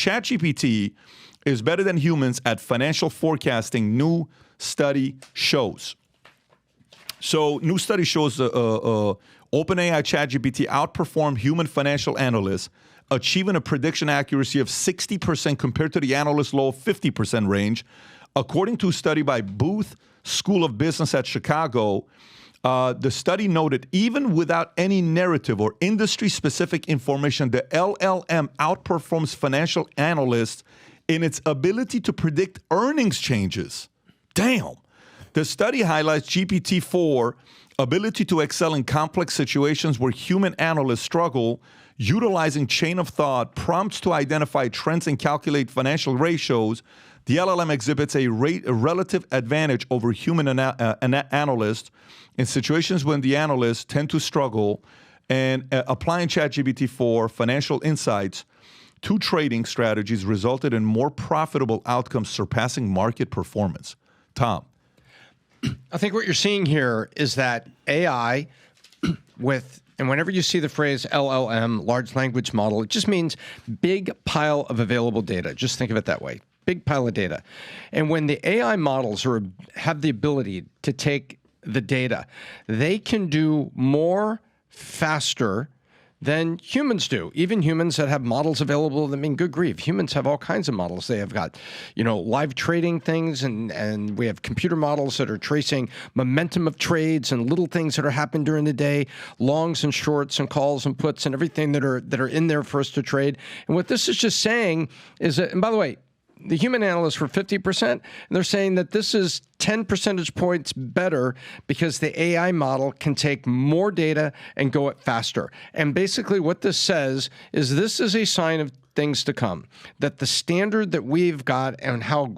ChatGPT is better than humans at financial forecasting, new study shows. So new study shows OpenAI ChatGPT outperformed human financial analysts, achieving a prediction accuracy of 60% compared to the analyst low of 50% range. According to a study by Booth School of Business at Chicago, the study noted even without any narrative or industry-specific information, the LLM outperforms financial analysts in its ability to predict earnings changes. Damn. The study highlights GPT-4 ability to excel in complex situations where human analysts struggle, utilizing chain of thought, prompts to identify trends and calculate financial ratios. The LLM exhibits a relative advantage over human analysts in situations when the analysts tend to struggle, and applying ChatGPT-4 financial insights to trading strategies resulted in more profitable outcomes surpassing market performance. Tom. I think what you're seeing here is that AI and whenever you see the phrase LLM, large language model, it just means big pile of available data. Just think of it that way. Big pile of data. And when the AI models have the ability to take the data, they can do more faster than humans do. Even humans that have models available, I mean, good grief, humans have all kinds of models. They have got, live trading things, and we have computer models that are tracing momentum of trades and little things that are happening during the day, longs and shorts and calls and puts and everything that are in there for us to trade. And what this is just saying is that, and by the way, the human analysts were 50%, and they're saying that this is 10 percentage points better because the AI model can take more data and go it faster. And basically what this says is this is a sign of things to come, that the standard that we've got and how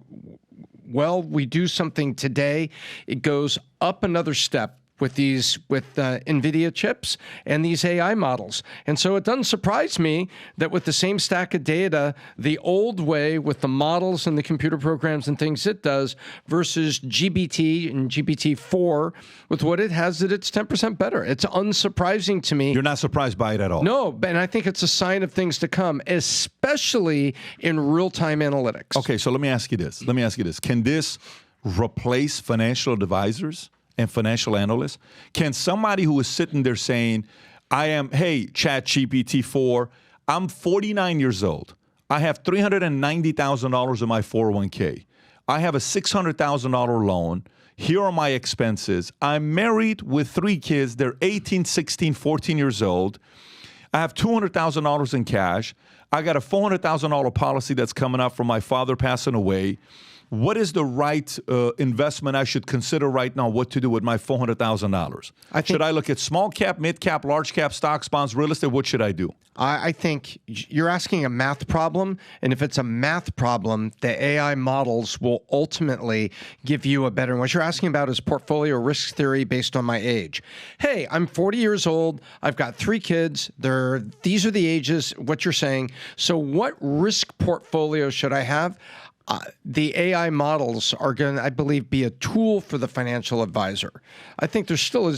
well we do something today, it goes up another step with NVIDIA chips and these AI models. And so it doesn't surprise me that with the same stack of data, the old way with the models and the computer programs and things it does versus GPT and GPT-4 with what it has, that it's 10% better. It's unsurprising to me. You're not surprised by it at all? No, and I think it's a sign of things to come, especially in real-time analytics. Okay, so let me ask you this. Can this replace financial advisors and financial analysts? Can somebody who is sitting there saying, hey, ChatGPT-4, I'm 49 years old. I have $390,000 in my 401k. I have a $600,000 loan. Here are my expenses. I'm married with 3 kids. They're 18, 16, 14 years old. I have $200,000 in cash. I got a $400,000 policy that's coming up from my father passing away. What is the right investment I should consider right now? What to do with my $400,000? Should I look at small cap, mid cap, large cap, stocks, bonds, real estate? What should I do? I think you're asking a math problem, and if it's a math problem, the AI models will ultimately give you a better. What you're asking about is portfolio risk theory based on my age. Hey, I'm 40 years old. I've got 3 kids. These are the ages. What you're saying. So, what risk portfolio should I have? The AI models are going to, I believe, be a tool for the financial advisor. I think you still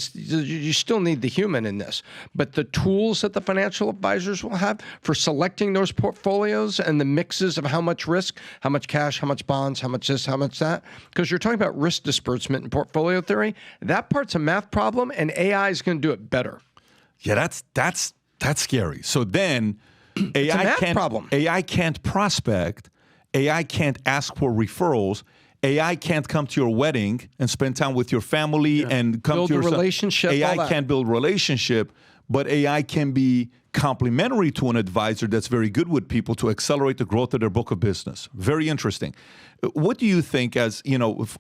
need the human in this, but the tools that the financial advisors will have for selecting those portfolios and the mixes of how much risk, how much cash, how much bonds, how much this, how much that, because you're talking about risk disbursement and portfolio theory. That part's a math problem, and AI is going to do it better. Yeah, that's scary. So then AI can't prospect. AI can't ask for referrals. AI can't come to your wedding and spend time with your family and come to your relationship. AI can't build relationship, but AI can be complementary to an advisor that's very good with people to accelerate the growth of their book of business. Very interesting. What do you think, as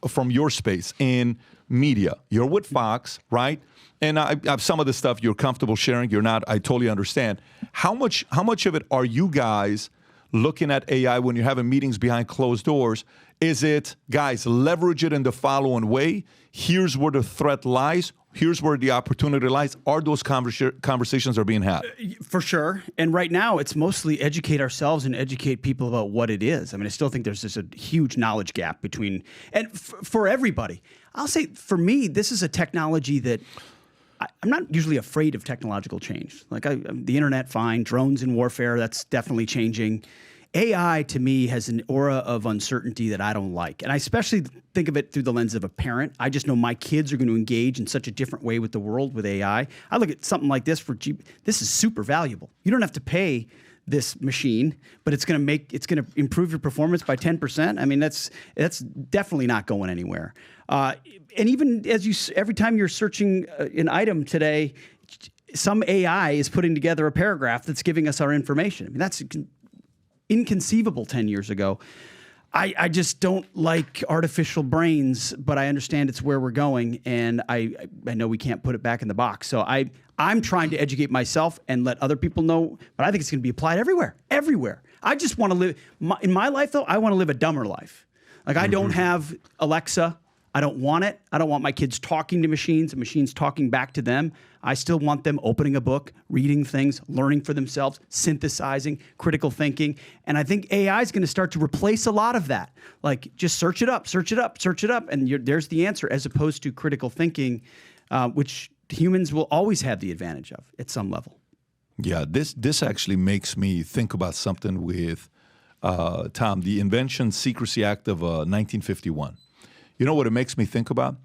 from your space in media? You're with Fox, right? And I have some of the stuff you're comfortable sharing. You're not. I totally understand. How much of it are you guys looking at AI when you're having meetings behind closed doors? Is it, guys, leverage it in the following way? Here's where the threat lies. Here's where the opportunity lies. Are those conversations are being had? For sure. And right now, it's mostly educate ourselves and educate people about what it is. I mean, I still think there's just a huge knowledge gap between, and for everybody. I'll say, for me, this is a technology that I'm not usually afraid of technological change. Like the internet, fine. Drones in warfare, that's definitely changing. AI to me has an aura of uncertainty that I don't like. And I especially think of it through the lens of a parent. I just know my kids are going to engage in such a different way with the world with AI. I look at something like this this is super valuable. You don't have to pay this machine, but it's going to improve your performance by 10%. I mean, that's definitely not going anywhere. And even every time you're searching an item today, some AI is putting together a paragraph that's giving us our information. I mean, that's inconceivable 10 years ago. I just don't like artificial brains, but I understand it's where we're going, and I know we can't put it back in the box. So I'm trying to educate myself and let other people know, but I think it's going to be applied everywhere. I just want to live, in my life though, I want to live a dumber life. Like I don't have Alexa. I don't want it. I don't want my kids talking to machines and machines talking back to them. I still want them opening a book, reading things, learning for themselves, synthesizing, critical thinking. And I think AI is going to start to replace a lot of that. Like just search it up, and there's the answer, as opposed to critical thinking, which humans will always have the advantage of at some level. Yeah, this actually makes me think about something with, Tom, the Invention Secrecy Act of 1951. You know what it makes me think about?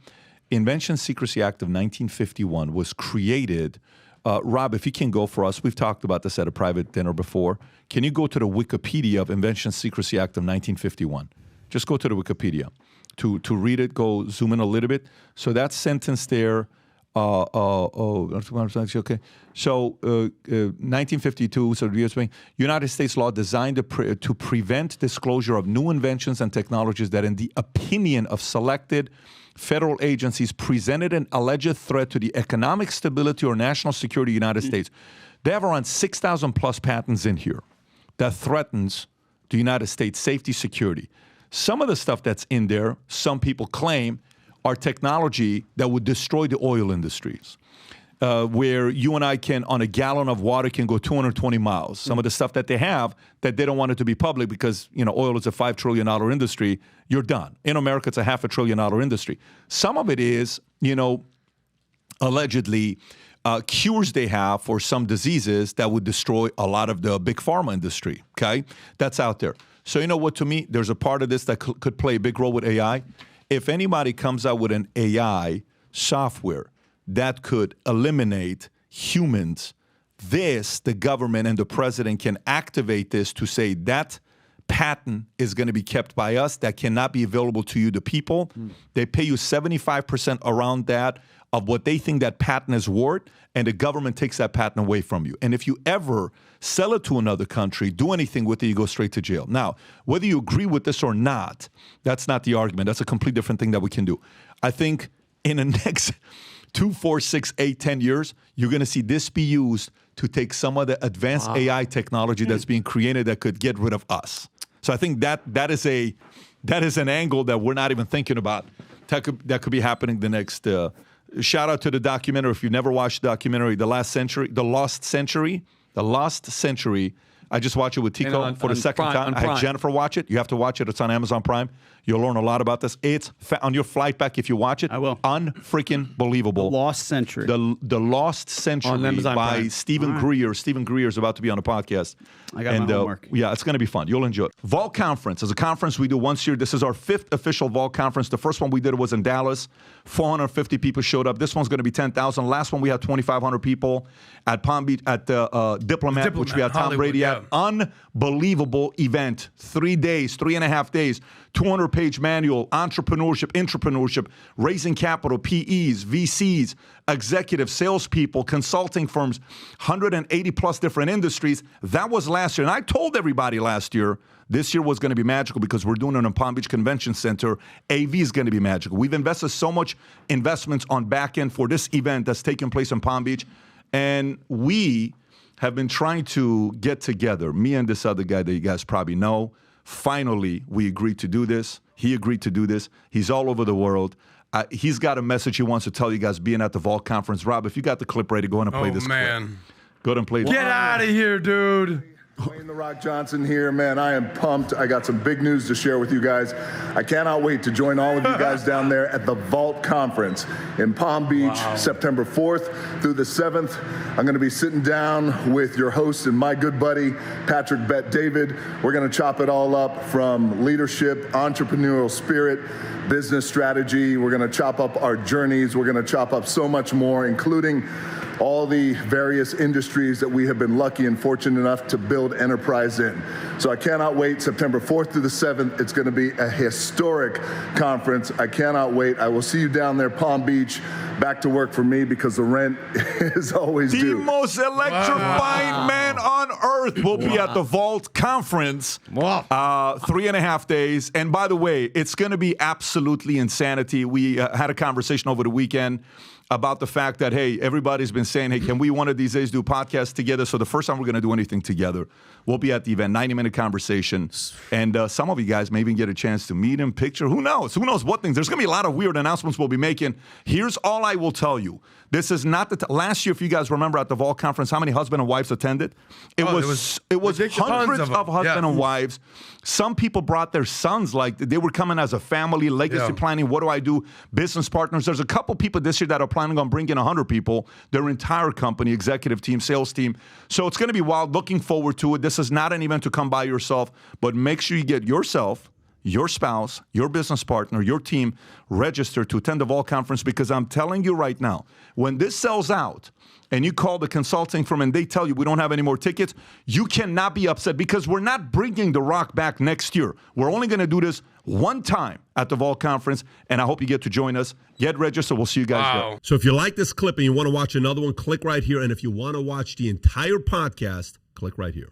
Invention Secrecy Act of 1951 was created. Rob, if you can go for us, we've talked about this at a private dinner before. Can you go to the Wikipedia of Invention Secrecy Act of 1951? Just go to the Wikipedia. To read it, go zoom in a little bit. So that sentence there, okay. So 1952, so the U.S. United States law designed to prevent disclosure of new inventions and technologies that, in the opinion of selected federal agencies, presented an alleged threat to the economic stability or national security of the United States. They have around 6,000 plus patents in here that threatens the United States safety, security. Some of the stuff that's in there, some people claim, are technology that would destroy the oil industries, where you and I can, on a gallon of water, can go 220 miles. Some of the stuff that they have that they don't want it to be public because, oil is a $5 trillion industry, you're done. In America, it's a $500 billion industry. Some of it is, allegedly cures they have for some diseases that would destroy a lot of the big pharma industry, okay? That's out there. So you know what, to me, there's a part of this that could play a big role with AI. If anybody comes out with an AI software that could eliminate humans, the government and the president can activate this to say that patent is going to be kept by us, that cannot be available to you, the people. They pay you 75% around that of what they think that patent is worth, and the government takes that patent away from you. And if you ever sell it to another country, do anything with it, you go straight to jail. Now, whether you agree with this or not, that's not the argument. That's a completely different thing that we can do. I think in the next 2, 4, 6, 8, 10 years, you're going to see this be used to take some of the advanced AI technology that's being created that could get rid of us. So I think that is an angle that we're not even thinking about. That could be happening the next. Shout out to the documentary. If you've never watched the documentary, The Lost Century. I just watched it with Tico for the second time. I had Jennifer watch it. You have to watch it. It's on Amazon Prime. You'll learn a lot about this. It's on your flight back if you watch it. I will. Unfreaking believable. The Lost Century. The Lost Century by Prime. Stephen Greer. Stephen Greer is about to be on the podcast. I got my homework. Yeah, it's going to be fun. You'll enjoy it. Vol Conference is a conference we do once a year. This is our 5th official Vol Conference. The first one we did was in Dallas. 450 people showed up. This one's going to be 10,000. Last one we had 2,500 people at Palm Beach at the Diplomat, which we had Tom Brady at. Unbelievable event. 3 days, 3.5 days. 200-page manual, intrapreneurship, raising capital, PEs, VCs, executives, salespeople, consulting firms, 180 plus different industries. That was last year. And I told everybody last year, this year was going to be magical because we're doing it in Palm Beach Convention Center. AV is going to be magical. We've invested so much investments on back end for this event that's taking place in Palm Beach. And we have been trying to get together, me and this other guy that you guys probably know. Finally, we agreed to do this. He agreed to do this. He's all over the world. He's got a message he wants to tell you guys being at the Vault Conference. Rob, if you got the clip ready, go ahead and play this clip. Go ahead and play this. Get out of here, dude. Dwayne "The Rock" Johnson here, man. I am pumped. I got some big news to share with you guys. I cannot wait to join all of you guys down there at the Vault Conference in Palm Beach, September 4th through the 7th. I'm going to be sitting down with your host and my good buddy, Patrick Bet-David. We're going to chop it all up from leadership, entrepreneurial spirit, business strategy. We're going to chop up our journeys. We're going to chop up so much more, including all the various industries that we have been lucky and fortunate enough to build enterprise in. So I cannot wait. September 4th through the 7th. It's going to be a historic conference. I cannot wait. I will see you down there, Palm Beach. Back to work for me because the rent is always due. The most electrifying man on earth will be at the Vault Conference. 3.5 days. And by the way, it's going to be absolutely insanity. We had a conversation over the weekend about the fact that, hey, everybody's been saying, hey, can we one of these days do a podcast together? So the first time we're going to do anything together, we'll be at the event, 90-minute conversation. And some of you guys may even get a chance to meet him, picture. Who knows? Who knows what things? There's going to be a lot of weird announcements we'll be making. Here's all I will tell you. This is not the last year, if you guys remember at the Vault Conference, how many husband and wives attended? It was hundreds of husband and wives. Some people brought their sons, like they were coming as a family, legacy planning. What do I do? Business partners. There's a couple people this year that are planning on bringing 100 people, their entire company, executive team, sales team. So it's going to be wild. Looking forward to it. This is not an event to come by yourself, but make sure you get yourself, your spouse, your business partner, your team registered to attend the Vault Conference, because I'm telling you right now, when this sells out and you call the consulting firm and they tell you we don't have any more tickets, you cannot be upset, because we're not bringing The Rock back next year. We're only going to do this one time at the Vault Conference, and I hope you get to join us. Get registered. We'll see you guys there. So if you like this clip and you want to watch another one, click right here. And if you want to watch the entire podcast, click right here.